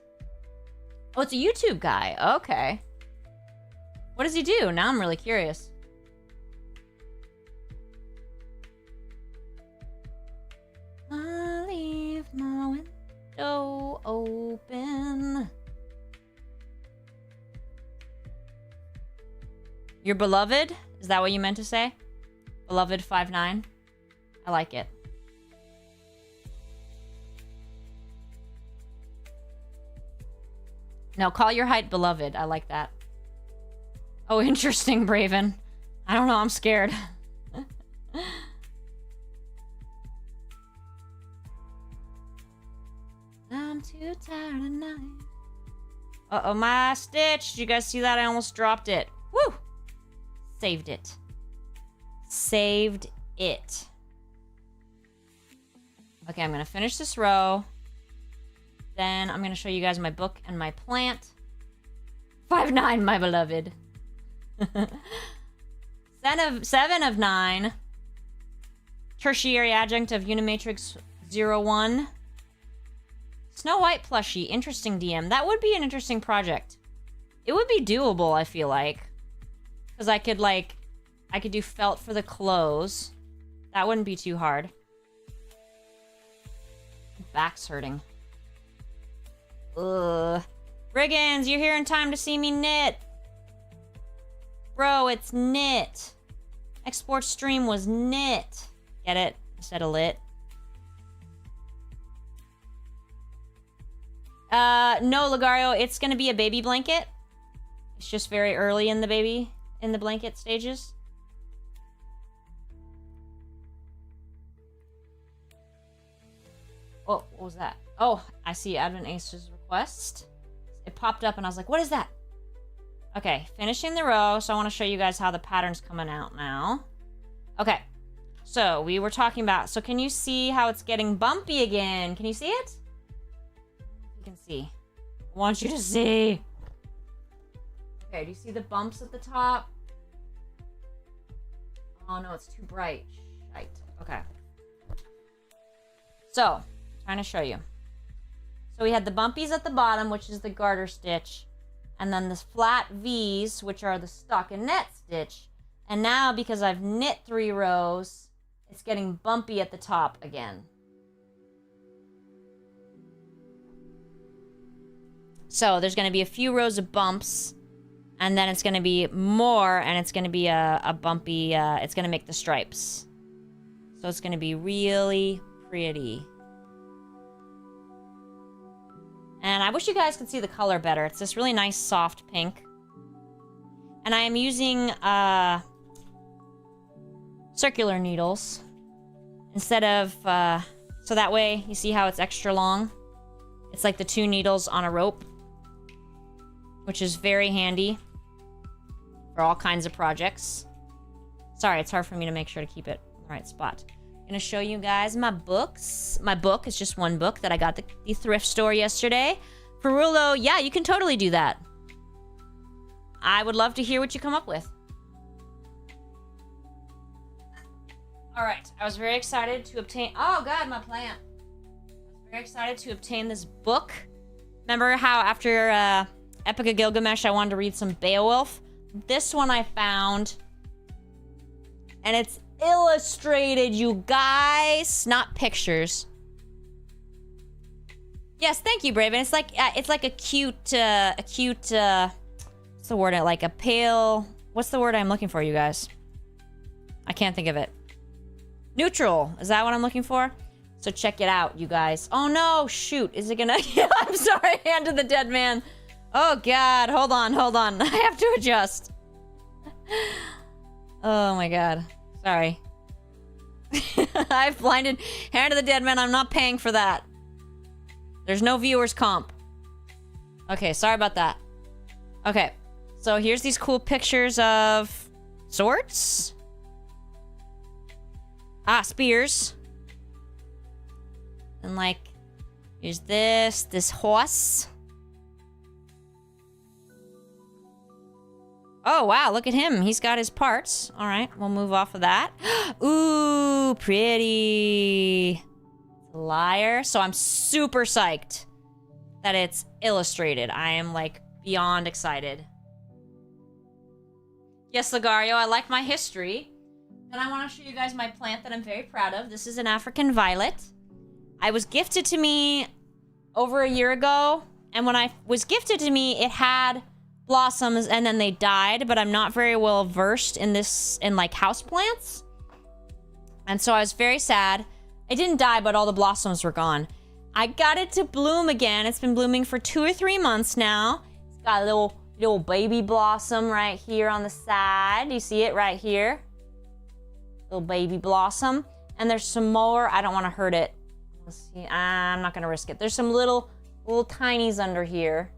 Oh, it's a YouTube guy. Okay. What does he do? Now I'm really curious. I'll leave my window open. Your beloved? Is that what you meant to say? Beloved 5'9"? I like it. No, call your height beloved. I like that. Oh, interesting, Braven. I don't know, I'm scared. I'm too tired tonight. Uh-oh, my stitch. Did you guys see that? I almost dropped it. Woo! Saved it. Saved it. Okay, I'm gonna finish this row. Then I'm gonna show you guys my book and my plant. 5'9", my beloved. 7 of 9. Tertiary adjunct of Unimatrix 01. Snow White plushie. Interesting DM. That would be an interesting project. It would be doable, I feel like. Because I could do felt for the clothes. That wouldn't be too hard. Back's hurting. Ugh. Rigginss, you're here in time to see me knit. Bro, it's knit. Export stream was knit. Get it? Instead of lit. No, Lagario, it's gonna be a baby blanket. It's just very early in the blanket stages. Oh, what was that? Oh, I see Advent Ace's request. It popped up and I was like, what is that? Okay, finishing the row. So I want to show you guys how the pattern's coming out now. Okay, so we were talking about, so can you see how it's getting bumpy again? Can you see it? You can see. I want you to see. Okay, do you see the bumps at the top? Oh no, it's too bright. Shite. Okay. So, trying to show you. So we had the bumpies at the bottom, which is the garter stitch, and then the flat V's, which are the stockinette stitch. And now, because I've knit 3 rows, it's getting bumpy at the top again. So there's going to be a few rows of bumps, and then it's going to be more, and it's going to be a bumpy, it's going to make the stripes. So it's going to be really pretty. And I wish you guys could see the color better. It's this really nice soft pink. And I am using circular needles instead of, so that way you see how it's extra long. It's like the 2 needles on a rope, which is very handy for all kinds of projects. Sorry, it's hard for me to make sure to keep it in the right spot. Gonna show you guys my books. My book is just one book that I got at the thrift store yesterday. Perulo, yeah, you can totally do that. I would love to hear what you come up with. All right, I was very excited to obtain, oh God, my plant. I was very excited to obtain this book. Remember how after Epic of Gilgamesh, I wanted to read some Beowulf? This one I found, and it's illustrated, you guys, not pictures. Yes, thank you, Braven. It's like a cute, what's the word? Like a pale, what's the word I'm looking for, you guys? I can't think of it. Neutral. Is that what I'm looking for? So check it out, you guys. Oh no, shoot. Is it gonna... I'm sorry, Hand of the Dead Man. Oh god, hold on. I have to adjust. Oh my god. Sorry. I've blinded Hand of the Dead Man. I'm not paying for that. There's no viewers comp. Okay, sorry about that. Okay, so here's these cool pictures of swords. Ah, spears. And like, here's this horse. Oh, wow, look at him. He's got his parts. All right, we'll move off of that. Ooh, pretty. Liar. So I'm super psyched that it's illustrated. I am like beyond excited. Yes, Lagario, I like my history. And I want to show you guys my plant that I'm very proud of. This is an African violet. I was gifted to me over a year ago. And when I was gifted to me, it had blossoms and then they died. But I'm not very well versed in this, in like houseplants. And so I was very sad. It didn't die, but all the blossoms were gone. I got it to bloom again. It's been blooming for 2 or 3 months now. It's got a little baby blossom right here on the side. You see it right here? Little baby blossom. And there's some more. I don't want to hurt it. Let's see. I'm not going to risk it. There's some little tinies under here.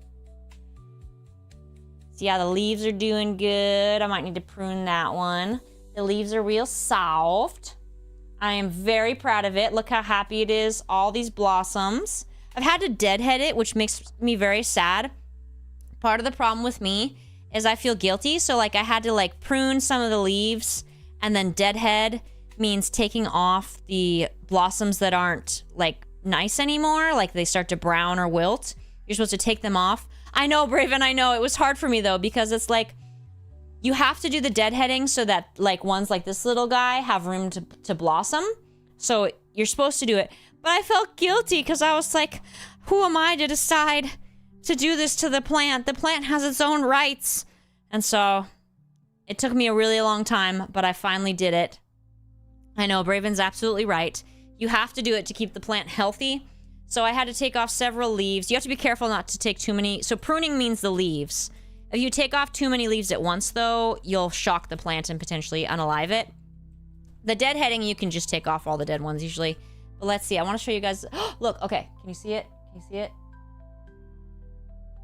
See how the leaves are doing good. I might need to prune that one. The leaves are real soft. I am very proud of it. Look how happy it is. All these blossoms. I've had to deadhead it, which makes me very sad. Part of the problem with me is I feel guilty. So like I had to like prune some of the leaves, and then deadhead means taking off the blossoms that aren't like nice anymore. Like they start to brown or wilt. You're supposed to take them off. I know, Braven, I know. It was hard for me though, because it's like, you have to do the deadheading so that like ones like this little guy have room to blossom. So you're supposed to do it. But I felt guilty because I was like, who am I to decide to do this to the plant? The plant has its own rights. And so it took me a really long time, but I finally did it. I know, Braven's absolutely right. You have to do it to keep the plant healthy. So I had to take off several leaves. You have to be careful not to take too many. So pruning means the leaves. If you take off too many leaves at once, though, you'll shock the plant and potentially unalive it. The deadheading, you can just take off all the dead ones usually. But let's see. I want to show you guys. Look, okay. Can you see it? Can you see it?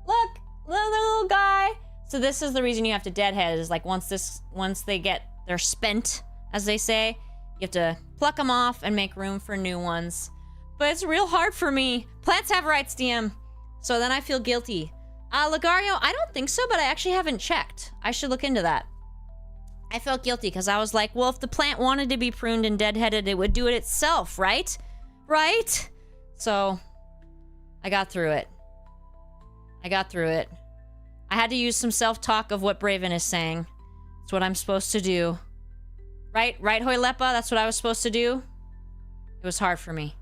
Look, the little guy. So this is the reason you have to deadhead, is like once they're spent, as they say, you have to pluck them off and make room for new ones. But it's real hard for me. Plants have rights, DM. So then I feel guilty. Lagario, I don't think so, but I actually haven't checked. I should look into that. I felt guilty because I was like, well, if the plant wanted to be pruned and deadheaded, it would do it itself, right? Right? So, I got through it. I had to use some self-talk of what Braven is saying. It's what I'm supposed to do. Right, Hoylepa? That's what I was supposed to do? It was hard for me.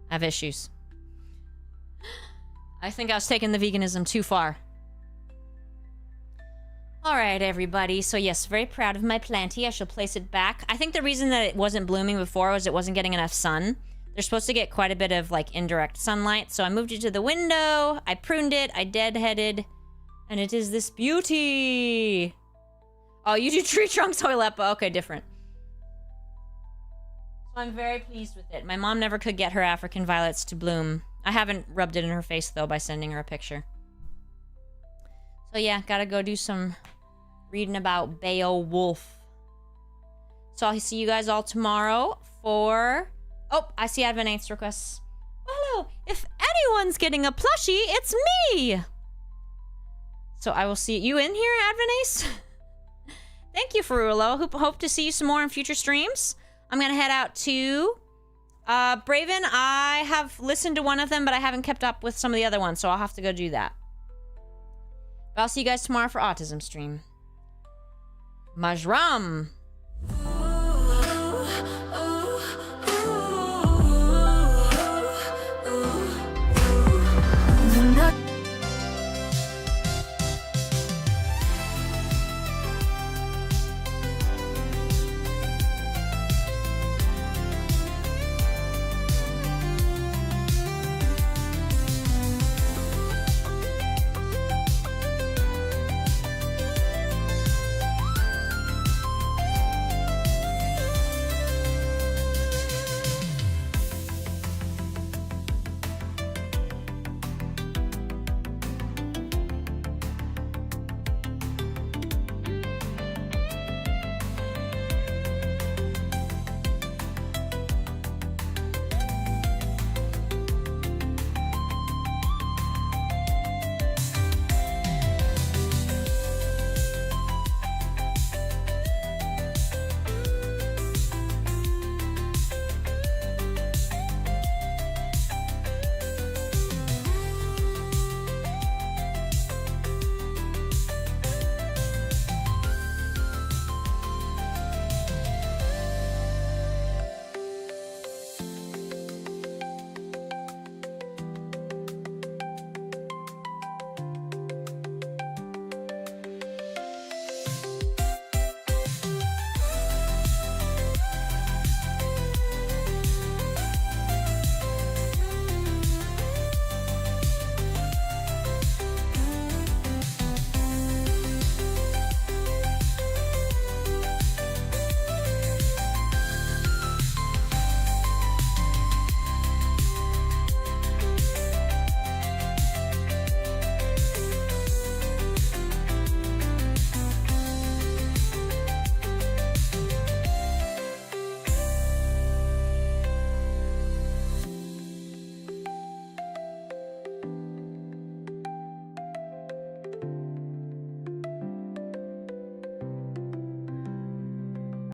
I have issues. I think I was taking the veganism too far. Alright, everybody. So yes, very proud of my planty. I shall place it back. I think the reason that it wasn't blooming before was it wasn't getting enough sun. They're supposed to get quite a bit of, like, indirect sunlight. So I moved it to the window. I pruned it. I deadheaded. And it is this beauty. Oh, you do tree trunks, Hoylepa. Okay, different. So I'm very pleased with it. My mom never could get her African violets to bloom. I haven't rubbed it in her face, though, by sending her a picture. So, yeah, gotta go do some reading about Beowulf. So I'll see you guys all tomorrow for... Oh, I see Advent Ace requests. Hello, if anyone's getting a plushie, it's me! So I will see you in here, Advent Ace. Thank you, Ferrulo. Hope to see you some more in future streams. I'm gonna head out to... Braven, I have listened to one of them, but I haven't kept up with some of the other ones, so I'll have to go do that. But I'll see you guys tomorrow for Autism stream. Majram!